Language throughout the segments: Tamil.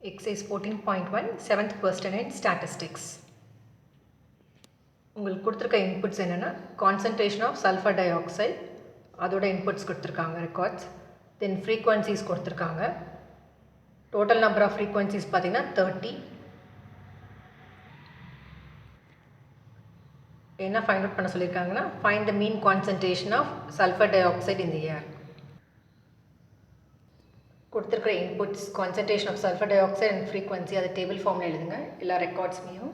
Exercise 14.1 7th question in statistics. உங்களுக்கு கொடுத்திருக்க இன்புட்ஸ் என்னன்னா concentration of sulfur dioxide அதோட இன்புட்ஸ் கொடுத்திருக்காங்க records, then frequencies கொடுத்திருக்காங்க. Total number of frequencies பார்த்தீங்கன்னா 30. என்ன ஃபைண்ட் அவுட் பண்ண சொல்லியிருக்காங்கன்னா find the mean concentration of sulfur dioxide in the air. கொடுத்திருக்கிற inputs concentration of sulfur dioxide and frequency அது டேபிள் ஃபார்மில் எழுதுங்க எல்லா ரெக்கார்ட்ஸ்மையும்.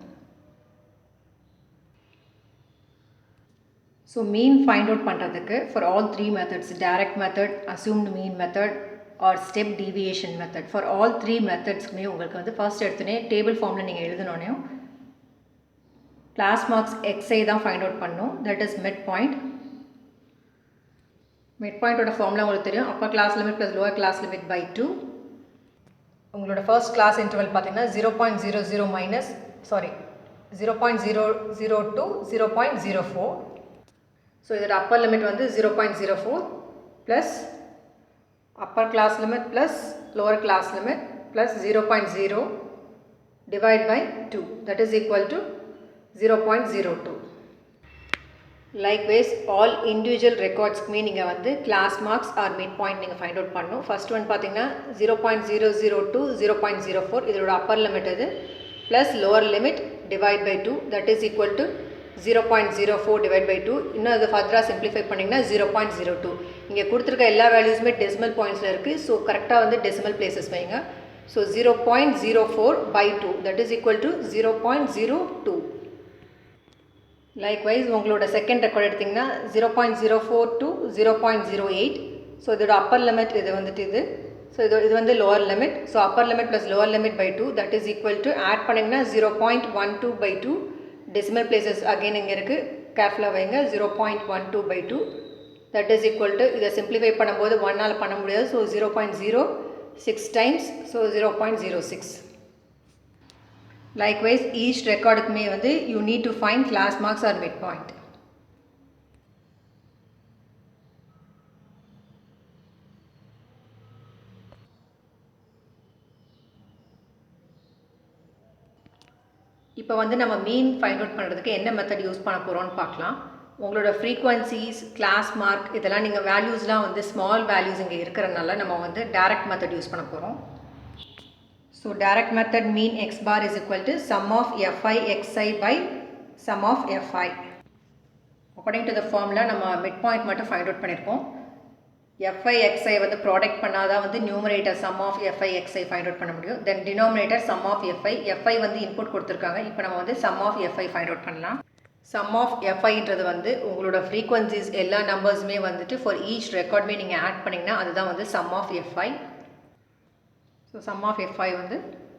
ஸோ மீன் ஃபைண்ட் அவுட் பண்ணுறதுக்கு for all three methods, direct method, assumed mean method or step deviation method, for all three மெத்தட்ஸ்க்குமே உங்களுக்கு வந்து ஃபர்ஸ்ட் எடுத்துனே டேபிள் ஃபார்மில் நீங்கள் எழுதினோனையும் கிளாஸ் மார்க்ஸ் எக்ஸை தான் ஃபைண்ட் அவுட் பண்ணணும். That is mid point. Mid பாயிண்டோட ஃபார்முலா உங்களுக்கு தெரியும், upper class limit plus lower class limit by 2. உங்களோட ஃபர்ஸ்ட் கிளாஸ் இன்டர்வல் பார்த்தீங்கன்னா 0.00 மைனஸ் 0.00 to 0.04. ஸோ இதோட அப்பர் லிமிட் வந்து 0.04 plus upper class limit plus lower class limit plus 0.0 divide by 2, that is equal to 0.02. Likewise all individual ரெக்கார்ட்ஸ்க்குமே நீங்கள் வந்து class marks or mid point நீங்கள் ஃபைண்ட் அவுட் பண்ணணும். ஃபர்ஸ்ட் ஒன் பார்த்தீங்கன்னா 0.00 to 0.04 இதோட அப்பர் லிமிட் இது plus lower limit divide by 2, that is equal to 0.04 divide by 2. இன்னும் அது ஃபர்தராக சிம்பிளிஃபை பண்ணிங்கன்னா 0.02. இங்கே கொடுத்துருக்க எல்லா வேல்யூஸுமே டெசிமல் பாயிண்ட்ஸில் இருக்குது. ஸோ கரெக்டாக வந்து டெசிமல் பிளேசஸ் வைங்க. So 0.04 by 2 that is equal to 0.02. Likewise உங்களோட செகண்ட் ரெக்கார்ட் எடுத்திங்கன்னா 0.04 to 0.08. ஸோ இதோட அப்பர் லிமிட் இது வந்துட்டு இது. ஸோ இது வந்து lower limit. So upper limit plus lower limit by 2 that is equal to add பண்ணிங்கன்னா 0.12 by 2. டெசிமல் பிளேசஸ் அகெயின் இங்கே இருக்குது, கேர்ஃபுல்லாக வைங்க. 0.12 by 2 that is equal to இதை சிம்பிளிஃபை பண்ணும்போது 1ஆல் பண்ண முடியாது. So 0.06 times, so 0.06. Likewise, each recordக்குமே வந்து you need to find class marks or midpoint. இப்போ வந்து நம்ம மீன் ஃபைண்ட் அவுட் பண்ணுறதுக்கு என்ன மெத்தட் யூஸ் பண்ண போகிறோம்னு பார்க்கலாம். உங்களோட ஃப்ரீக்வன்சிஸ், கிளாஸ் மார்க் இதெல்லாம் நீங்கள் வேல்யூஸ்லாம் வந்து ஸ்மால் வேல்யூஸ் இங்கே இருக்கிறனால நம்ம வந்து டைரக்ட் மெத்தட் யூஸ் பண்ண போகிறோம். So direct method mean x bar is equal to sum of fi xi by sum of fi. According to the formula நம்ம midpoint மட்டும் find out பண்ணியிருக்கோம். fi xi வந்து ப்ராடக்ட் பண்ணாதான் வந்து numerator sum of fi xi find out பண்ண முடியும். Then denominator sum of fi வந்து இன்புட் கொடுத்துருக்காங்க. இப்போ நம்ம வந்து sum of fi find out பண்ணலாம். sum of fiன்றது வந்து உங்களோட frequencies எல்லா நம்பர்ஸுமே வந்துட்டு for each recordமே நீங்கள் ஆட் பண்ணிங்கன்னா அதுதான் வந்து sum of fi. So sum of fi வந்து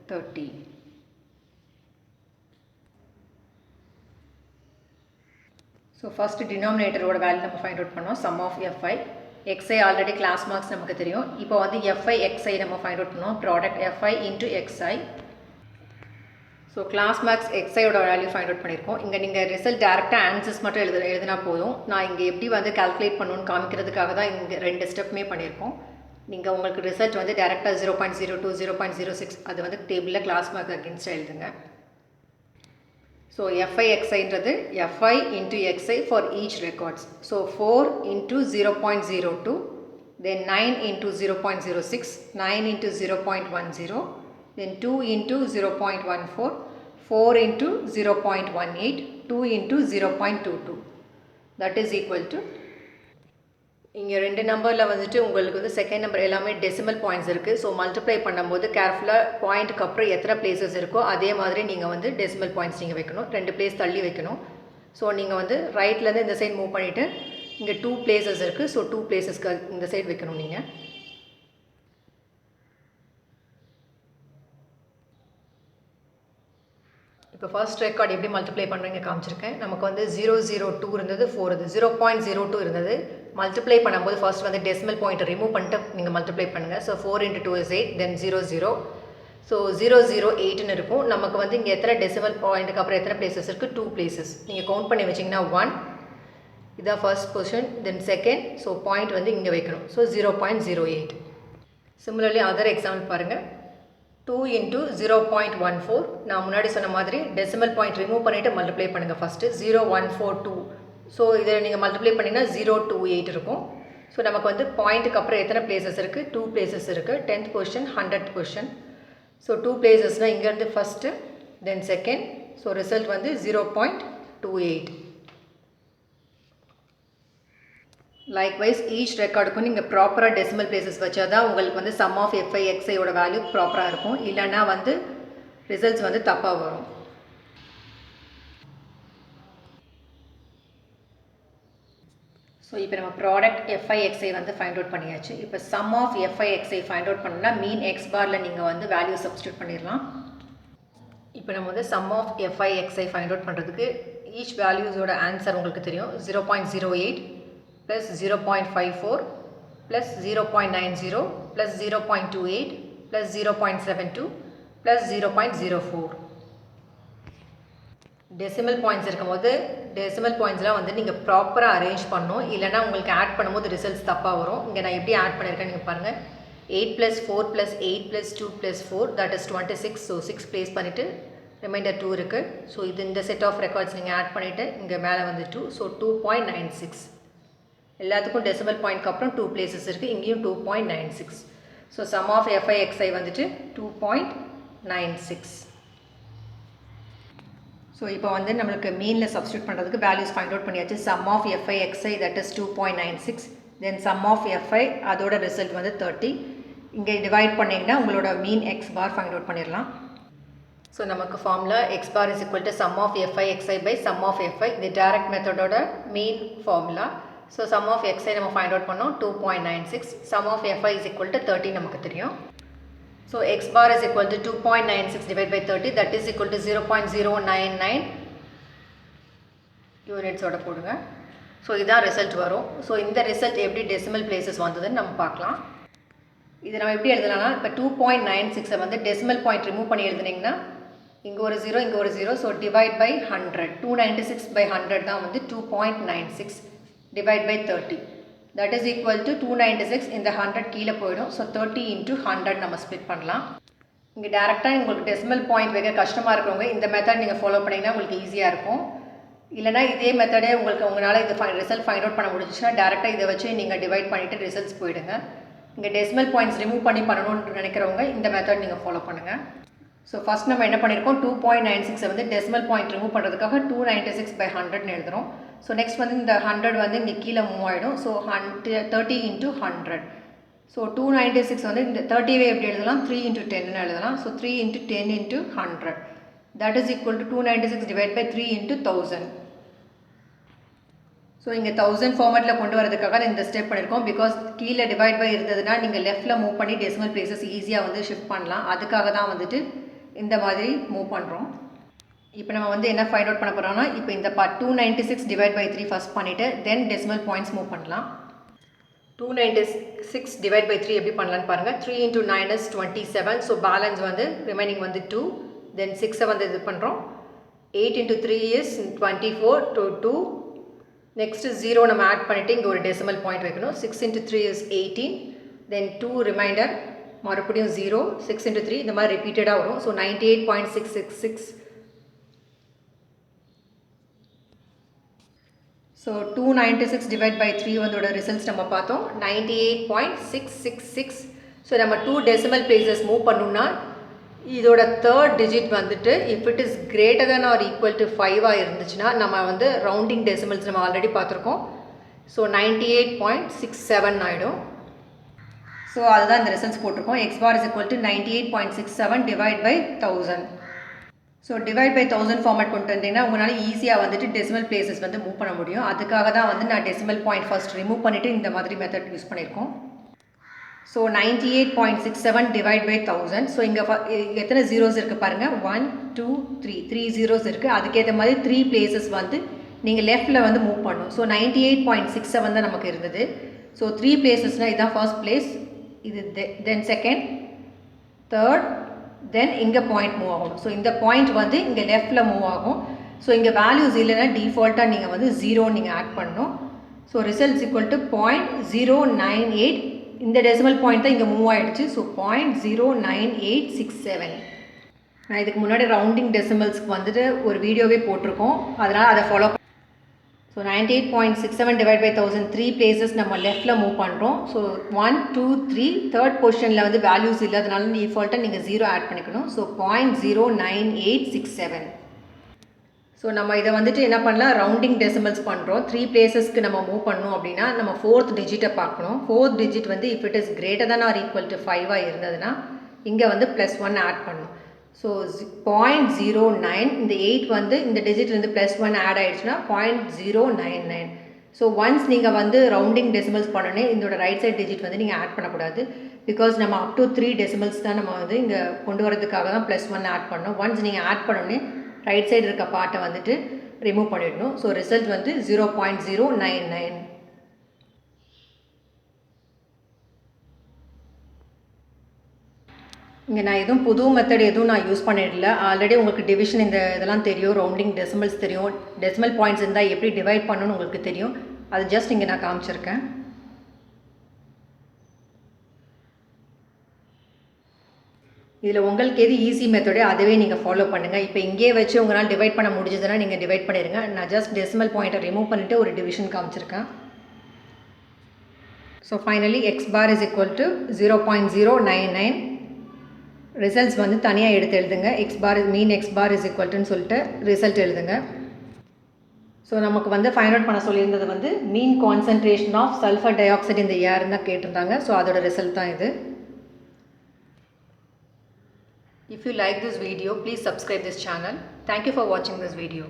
30. So first denominator ஓட வேல்யூ நம்ம ஃபைண்ட் அவுட் பண்ணோம். sum of fi xi already class marks நமக்கு தெரியும். இப்போ வந்து fi xi நம்ம ஃபைண்ட் அவுட் பண்ணோம். Product fi into xi. So class marks xi-ஓட வேல்யூ ஃபைண்ட் அவுட் பண்ணியிருக்கோம். இங்கே நீங்கள் ரிசல்ட் டேரெக்டாக ஆன்சர்ஸ் மட்டும் எழுதினா போதும். நான் இங்கே எப்படி வந்து கால்குலேட் பண்ணணும்னு காமிக்கிறதுக்காக தான் இங்கே 2 ஸ்டெப்புமே பண்ணியிருக்கோம். நீங்கள் உங்களுக்கு ரிசல்ட் வந்து டேரெக்டாக 0.02 0.06 அது வந்து டேபிளில் கிளாஸ் மார்க் அகேன்ஸ்டாக எழுதுங்க. So fi xiன்றது fi into xi for each records. So 4 into 0.02, then 9 into 0.06, 9 into 0.10, then 2 into 0.14, 4 into 0.18, 2 into 0.22. That is equal to இங்கே 2 நம்பரில் வந்துட்டு உங்களுக்கு வந்து செகண்ட் நம்பர் எல்லாமே டெசிமல் பாயிண்ட்ஸ் இருக்குது. ஸோ மல்டிப்ளை பண்ணும்போது கேர்ஃபுல்லாக பாயிண்ட்டுக்கு அப்புறம் எத்தனை பிளேசஸ் இருக்கோ அதே மாதிரி நீங்கள் வந்து டெசிமல் பாயிண்ட்ஸ் நீங்கள் வைக்கணும். 2 பிளேஸ் தள்ளி வைக்கணும். ஸோ நீங்கள் வந்து ரைட்லேருந்து இந்த சைட் மூவ் பண்ணிவிட்டு இங்கே 2 பிளேசஸ் இருக்குது. ஸோ 2 பிளேசஸ்க்கு இந்த சைட் வைக்கணும் நீங்கள். இப்போ ஃபர்ஸ்ட் ரெக்கார்ட் எப்படி மல்டிப்ளை பண்ணுறீங்க காமிச்சிருக்கேன். நமக்கு வந்து 002 இருந்தது, 4 இது 0.02 இருந்தது. மல்டிப்ளை பண்ணும்போது ஃபர்ஸ்ட் வந்து டெசிமல் பாயிண்ட் ரிமூவ் பண்ணிட்டு நீங்கள் மல்டிப்ளை பண்ணுங்கள். So 4 into 2 is 8, then 00. So 008ன்னு இருக்கும். நமக்கு வந்து இங்கே எத்தனை டெசிமல் பாயிண்ட்டுக்கு அப்புறம் எத்தனை பிளேசஸ் இருக்குது? 2 பிளேசஸ். நீங்கள் கவுண்ட் பண்ணி வச்சிங்கன்னா 1 இதான் first position, then second. So point வந்து இங்கே வைக்கணும். ஸோ 0.08. Similarly, other example பாருங்க. 2 into 0.14. நான் முன்னாடி சொன்ன மாதிரி டெசிமல் பாயிண்ட் ரிமூவ் பண்ணிவிட்டு மல்டிப்ளை பண்ணுங்கள் ஃபஸ்ட்டு. 0142. ஸோ இதை நீங்கள் மல்டிப்ளை பண்ணிங்கன்னா 028 இருக்கும். ஸோ நமக்கு வந்து பாயிண்ட்டுக்கு அப்புறம் எத்தனை பிளேசஸ் இருக்குது? 2 பிளேசஸ் இருக்குது. 10th position, 100th position. So 2 பிளேசஸ்னால் இங்கேருந்து first, then second. So result வந்து 0.28. லைக்வைஸ் ஈச் ரெக்கார்டுக்கும் நீங்கள் ப்ராப்பராக டெசிமல் பிளேசஸ் வச்சா தான் உங்களுக்கு வந்து சம் ஆஃப் எஃப்ஐ எக்ஸ்ஐயோட வேல்யூ ப்ராப்பராக இருக்கும். இல்லைன்னா வந்து ரிசல்ட்ஸ் வந்து தப்பாக வரும். ஸோ இப்போ நம்ம ப்ராடக்ட் எஃப்ஐ எக்ஸ்ஐ வந்து ஃபைண்ட் அவுட் பண்ணியாச்சு. இப்போ sum of F I X I find out பண்ணணும்னா மீன் எக்ஸ் பாரில் நீங்கள் வந்து வேல்யூ சப்ஸ்டியூட் பண்ணிடலாம். இப்போ நம்ம வந்து sum of F I X I find out பண்ணுறதுக்கு ஈச் வேல்யூஸோட ஆன்சர் உங்களுக்கு தெரியும். 0.08 plus 0.54 plus 0.90 plus 0.28 plus 0.72 plus 0.04. Decimal points இருக்கும்போது டெசிமல் பாயிண்ட்ஸ்லாம் வந்து நீங்கள் ப்ராப்பராக அரேஞ்ச் பண்ணணும். இல்லைனா உங்களுக்கு ஆட் பண்ணும்போது ரிசல்ட்ஸ் தப்பாக வரும். இங்கே நான் எப்படி ஆட் பண்ணியிருக்கேன் நீங்கள் பாருங்கள். 8 + 4 + 8 + 2 + 4 that is 26. ஸோ 6 ப்ளேஸ் பண்ணிவிட்டு ரிமைண்டர் 2 இருக்குது. ஸோ இது இந்த செட் ஆஃப் ரெக்கார்ட்ஸ் நீங்கள் ஆட் பண்ணிவிட்டு இங்கே மேலே வந்து 2. ஸோ 2.96. எல்லாத்துக்கும் டெசிமல் பாயிண்ட்க்கு அப்புறம் 2 பிளேசஸ் இருக்குது. இங்கேயும் 2.96. So sum of F I X I வந்துட்டு 2.96. ஸோ இப்போ வந்து நம்மளுக்கு மீனில் சப்ஸ்டியூட் பண்ணுறதுக்கு வேல்யூஸ் ஃபைண்ட் அவுட் பண்ணியாச்சு. Sum of F I X I that is 2.96. Then sum of F I அதோட ரிசல்ட் வந்து 30. இங்கே டிவைட் பண்ணிங்கன்னா உங்களோட mean X bar find out பண்ணிடலாம். ஸோ நமக்கு formula X bar is equal to sum of F I X I by sum of F I. இது டைரக்ட் மெத்தடோட mean formula. So sum of X I நம்ம ஃபைண்ட் அவுட் பண்ணோம் 2.96. Sum of F I is equal to 30 நமக்கு தெரியும். So X bar is equal to 2.96 divide by 30 that is equal to 0.099 யூனிட்ஸோட போடுங்க. ஸோ இதான் ரிசல்ட் வரும். ஸோ இந்த ரிசல்ட் எப்படி டெசிமல் பிளேசஸ் வந்ததுன்னு நம்ம பார்க்கலாம். இது நம்ம எப்படி எழுதலாம்னா இப்போ 2.96 வந்து டெசிமல் பாயிண்ட் ரிமூவ் பண்ணி எழுதுனீங்கன்னா இங்கே ஒரு 0 இங்கே ஒரு 0. So divide by 100. 296 by 100 தான் வந்து 2.96 divide by 30. That is equal to 296. இந்த 100 கீழே போயிடும். ஸோ 30 into 100 நம்ம ஸ்ப்ளிட் பண்ணலாம். இங்கே டேரெக்டாக உங்களுக்கு டெசிமல் பாயிண்ட் வைக்க கஷ்டமாக இருக்கிறவங்க இந்த மெத்தட் நீங்கள் ஃபாலோ பண்ணிங்கன்னா உங்களுக்கு ஈஸியாக இருக்கும். இல்லைனா இதே மெத்தடே உங்களால் இது ரிசல்ட் ஃபைண்ட் அவுட் பண்ண முடிஞ்சிச்சுன்னா டேரெக்டாக இதை வச்சு நீங்கள் டிவைட் பண்ணிவிட்டு ரிசல்ட்ஸ் போயிடுங்க. இங்கே டெசிமல் பாயிண்ட்ஸ் ரிமூவ் பண்ணணும்னு நினைக்கிறவங்க இந்த மெத்தட் நீங்கள் ஃபாலோ பண்ணுங்கள். ஸோ ஃபஸ்ட் நம்ம என்ன பண்ணியிருக்கோம் 2.96 வந்து டெசிமல் பாயிண்ட் ரிமூவ் பண்ணுறதுக்காக 296 by 100 எழுதுகிறோம். ஸோ நெக்ஸ்ட் வந்து இந்த 100 வந்து இங்கே கீழே மூவ் ஆகிடும். So 30 into 100. ஸோ 296 வந்து இந்த 30வே எப்படி எழுதலாம் 3 into 10 எழுதலாம். So 3 into 10 into 100 that is equal to 296 divided by 3 into 1000. So இங்கே 1000 ஃபார்மேட்டில் கொண்டு வரதுக்காக இந்த ஸ்டெப் பண்ணியிருக்கோம். பிகாஸ் கீழே டிவைட் பை இருந்ததுன்னா நீங்கள் லெஃப்ட்டில் மூவ் பண்ணி டெசிமல் பிளேசஸ் ஈஸியாக வந்து ஷிஃப்ட் பண்ணலாம். அதுக்காக தான் வந்துட்டு இந்த மாதிரி மூவ் பண்ணுறோம். இப்போ நம்ம வந்து என்ன ஃபைண்ட் அவுட் பண்ண போகிறோம்னா இப்போ இந்த பார்ட் 296 டிவைட் பை 3 ஃபஸ்ட் பண்ணிவிட்டு தென் டெசிமல் பாயிண்ட்ஸ் மூவ் பண்ணலாம். 296 டிவைட் பை 3 எப்படி பண்ணலான்னு பாருங்கள். 3 into 9 is 27. ஸோ பேலன்ஸ் வந்து ரிமைனிங் வந்து 2. தென் 6 வந்து இது பண்ணுறோம். 8 into 3 is 24 to 2. நெக்ஸ்ட்டு 0 நம்ம ஆட் பண்ணிவிட்டு இங்கே ஒரு டெசிமல் பாயிண்ட் வைக்கணும். 6 into 3 is 18. தென் 2 ரிமைண்டர் மறுபடியும் 0. 6 into 3 இந்த மாதிரி ரிப்பீட்டடாக வரும். ஸோ 98.666. ஸோ 296 டிவைட் பை 3 வந்தோட ரிசல்ட்ஸ் நம்ம பார்த்தோம் 98.666. ஸோ நம்ம 2 டெசிமல் பிளேசஸ் மூவ் பண்ணணும்னா இதோட தேர்ட் டிஜிட் வந்துட்டு if it is greater then or equal to 5 இருந்துச்சுன்னா நம்ம வந்து ரவுண்டிங் டெசிமல்ஸ் நம்ம ஆல்ரெடி பார்த்துருக்கோம். ஸோ 98.67 ஆகிடும். ஸோ அதுதான் இந்த ரிசல்ட்ஸ் போட்டிருக்கோம். X bar is equal to 98.67 divide by 1000. So divide by 1000 format கொண்டு வந்தீங்கன்னா உங்களால் ஈஸியாக வந்துட்டு டெசிமல் பிளேசஸ் வந்து மூவ் பண்ண முடியும். அதுக்காக தான் வந்து நான் டெசிமல் பாயிண்ட் ஃபர்ஸ்ட் ரிமூவ் பண்ணிவிட்டு இந்த மாதிரி மெத்தட் யூஸ் பண்ணியிருக்கோம். So 98.67 divide by 1000. ஸோ இங்கே எத்தனை ஜீரோஸ் இருக்குது பாருங்கள். 1 2 3 ஜீரோஸ் இருக்குது. அதுக்கேற்ற மாதிரி 3 பிளேசஸ் வந்து நீங்கள் லெஃப்ட்டில் வந்து மூவ் பண்ணணும். ஸோ 98.67 தான் நமக்கு இருந்தது. ஸோ 3 பிளேசஸ்னால் இதுதான் ஃபர்ஸ்ட் பிளேஸ், இது தென் செகண்ட், தேர்ட், தென் இங்கே பாயிண்ட் மூவ் ஆகும். ஸோ இந்த பாயிண்ட் வந்து இங்கே லெஃப்ட்டில் மூவ் ஆகும். ஸோ இங்கே வேல்யூஸ் இல்லைன்னா டிஃபால்ட்டாக நீங்கள் வந்து 0 நீங்கள் ஆட் பண்ணணும். ஸோ ரிசல்ட்ஸ் ஈக்குவல் டு 0.098 இந்த டெசிமல் பாயிண்ட் தான் இங்கே மூவ் ஆகிடுச்சு. ஸோ 0.09867. நான் இதுக்கு முன்னாடி ரவுண்டிங் டெசிமல்ஸ்க்கு வந்துட்டு ஒரு வீடியோவே போட்டிருக்கோம், அதனால் அதை follow. So 98.67 divide by 1000 3 places நம்ம லெஃப்ட்டில் மூவ் பண்ணுறோம். ஸோ 1 2 3 தேர்ட் பொசிஷனில் வந்து வேல்யூஸ் இல்லாதனால டிஃபால்ட்டாக நீங்கள் 0 ஆட் பண்ணிக்கணும். ஸோ 0.09867. ஸோ நம்ம இதை வந்துட்டு என்ன பண்ணலாம், ரவுண்டிங் டெசிமல்ஸ் பண்ணுறோம். 3 பிளேசஸ்க்கு நம்ம மூவ் பண்ணணும் அப்படின்னா நம்ம 4th டிஜிட்டை பார்க்கணும். 4th டிஜிட் வந்து if it is greater than or equal to 5 இருந்ததுன்னா இங்கே வந்து +1 ஆட் பண்ணணும். ஸோ 0.09, இந்த 8 வந்து இந்த டிஜிட்லேருந்து +1 ஆட் ஆகிடுச்சுன்னா 0.099. ஸோ ஒன்ஸ் நீங்கள் வந்து ரவுண்டிங் டெசிமல்ஸ் பண்ணோன்னே இதோட ரைட் சைட் டிஜிட் வந்து நீங்கள் ஆட் பண்ணக்கூடாது. பிகாஸ் நம்ம அப் டு 3 டெசிமல்ஸ் தான் நம்ம வந்து இங்கே கொண்டு வரதுக்காக தான் +1 ஆட் பண்ணணும். ஒன்ஸ் நீங்கள் ஆட் பண்ணோன்னே ரைட் சைடு இருக்க பார்ட்டை வந்துட்டு ரிமூவ் பண்ணிடணும். ஸோ ரிசல்ட் வந்து 0.099. இங்கே நான் எதுவும் புது மெத்தட் எதுவும் நான் யூஸ் பண்ணிடல. ஆல்ரெடி உங்களுக்கு டிவிஷன் இந்த இதெல்லாம் தெரியும், ரவுண்டிங் டெசிமல்ஸ் தெரியும், டெசிமல் பாயிண்ட்ஸ் இருந்தால் எப்படி டிவைட் பண்ணணும்னு உங்களுக்கு தெரியும். அது ஜஸ்ட் இங்கே நான் காமிச்சிருக்கேன். இதில் உங்களுக்கு எது ஈஸி மெத்தடோ அதுவே நீங்கள் ஃபாலோ பண்ணுங்கள். இப்போ இங்கே வச்சு உங்களால் டிவைட் பண்ண முடிஞ்சதுன்னா நீங்கள் டிவைட் பண்ணிடுங்க. நான் ஜஸ்ட் டெசிமல் பாயிண்ட்டை ரிமூவ் பண்ணிவிட்டு ஒரு டிவிஷன் காமிச்சிருக்கேன். So finally X bar is equal to 0.099. Results வந்து தனியாக எடுத்து எழுதுங்க. X bar mean X bar is ஈக்குவல்ட்டுன்னு சொல்லிட்டு ரிசல்ட் எழுதுங்க. ஸோ நமக்கு வந்து ஃபைண்ட் அவுட் பண்ண சொல்லியிருந்தது வந்து mean concentration of sulphur dioxide இந்த ஏர்னு தான் கேட்டிருந்தாங்க. ஸோ அதோட ரிசல்ட் தான் இது. If you like this video, please subscribe this channel. Thank you for watching this video.